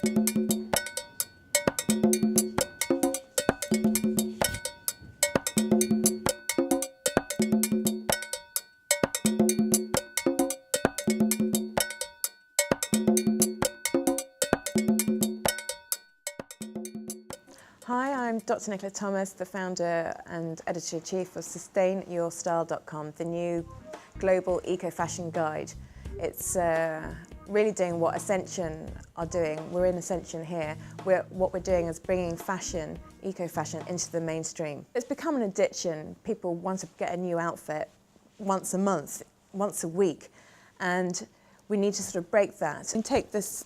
Hi, I'm Dr. Nicola Thomas, the founder and editor-in-chief of SustainYourStyle.com, the new global eco-fashion guide. It's really doing what Ascension are doing. We're in Ascension here. What we're doing is bringing fashion, eco-fashion, into the mainstream. It's become an addiction. People want to get a new outfit once a month, once a week, and we need to sort of break that. And take this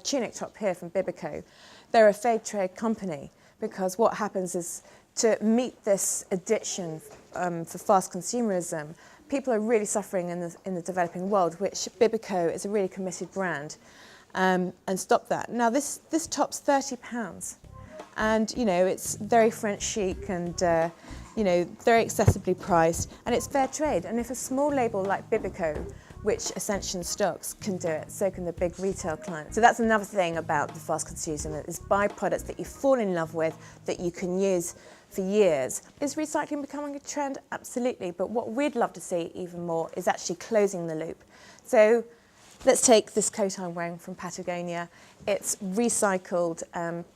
tunic top here from Bibico. They're a fair trade company, because what happens is, to meet this addiction for fast consumerism, people are really suffering in the developing world, which Bibico is a really committed brand, and stop that. Now this top's £30, and you know, it's very French chic and you know, very accessibly priced, and it's fair trade. And if a small label like Bibico, which Ascension stocks, can do it, so can the big retail clients. So that's another thing about the fast consumerism, is buy products that you fall in love with, that you can use for years. Is recycling becoming a trend? Absolutely, but what we'd love to see even more is actually closing the loop. So let's take this coat I'm wearing from Patagonia. It's recycled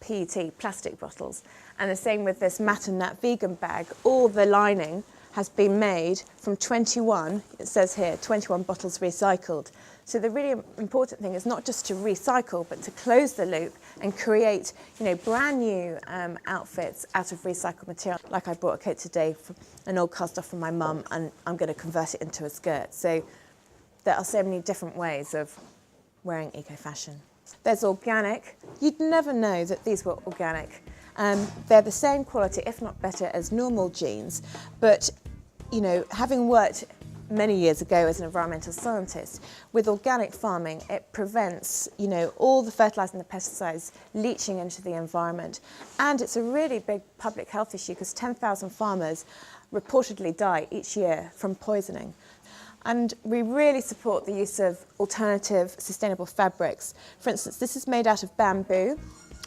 PET, plastic bottles. And the same with this Matt and Nat vegan bag. All the lining has been made from 21, it says here, 21 bottles recycled. So the really important thing is not just to recycle, but to close the loop and create, you know, brand new outfits out of recycled material. Like I bought a coat today, from an old cast off from my mum, and I'm going to convert it into a skirt. So there are so many different ways of wearing eco-fashion. There's organic. You'd never know that these were organic. They're the same quality, if not better, as normal jeans, but you know, having worked many years ago as an environmental scientist, with organic farming, it prevents, you know, all the fertilizer and the pesticides leaching into the environment. And it's a really big public health issue, because 10,000 farmers reportedly die each year from poisoning. And we really support the use of alternative sustainable fabrics. For instance, this is made out of bamboo,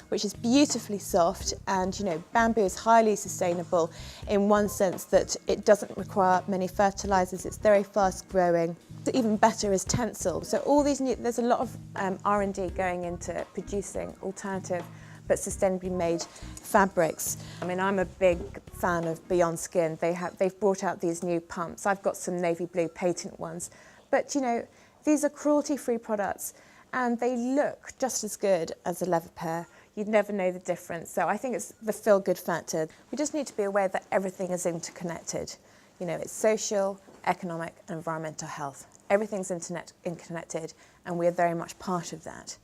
which is beautifully soft, and you know, bamboo is highly sustainable in one sense that it doesn't require many fertilizers, it's very fast growing. Even better is Tencel. So all these there's a lot of R&D going into producing alternative but sustainably made fabrics. I mean, I'm a big fan of Beyond Skin. They've brought out these new pumps. I've got some navy blue patent ones, but you know, these are cruelty-free products, and they look just as good as a leather pair. You'd never know the difference. So I think it's the feel-good factor. We just need to be aware that everything is interconnected. You know, it's social, economic, and environmental health. Everything's interconnected, and we are very much part of that.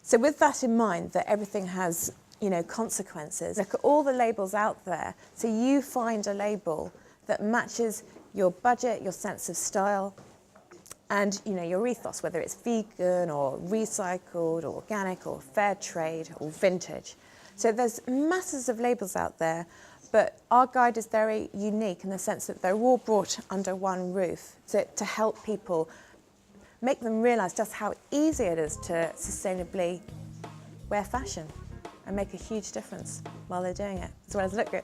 So with that in mind, that everything has, you know, consequences, look at all the labels out there. So you find a label that matches your budget, your sense of style, and you know, your ethos, whether it's vegan or recycled or organic or fair trade or vintage. So there's masses of labels out there, but our guide is very unique in the sense that they're all brought under one roof to help people, make them realise just how easy it is to sustainably wear fashion and make a huge difference while they're doing it, as well as look good.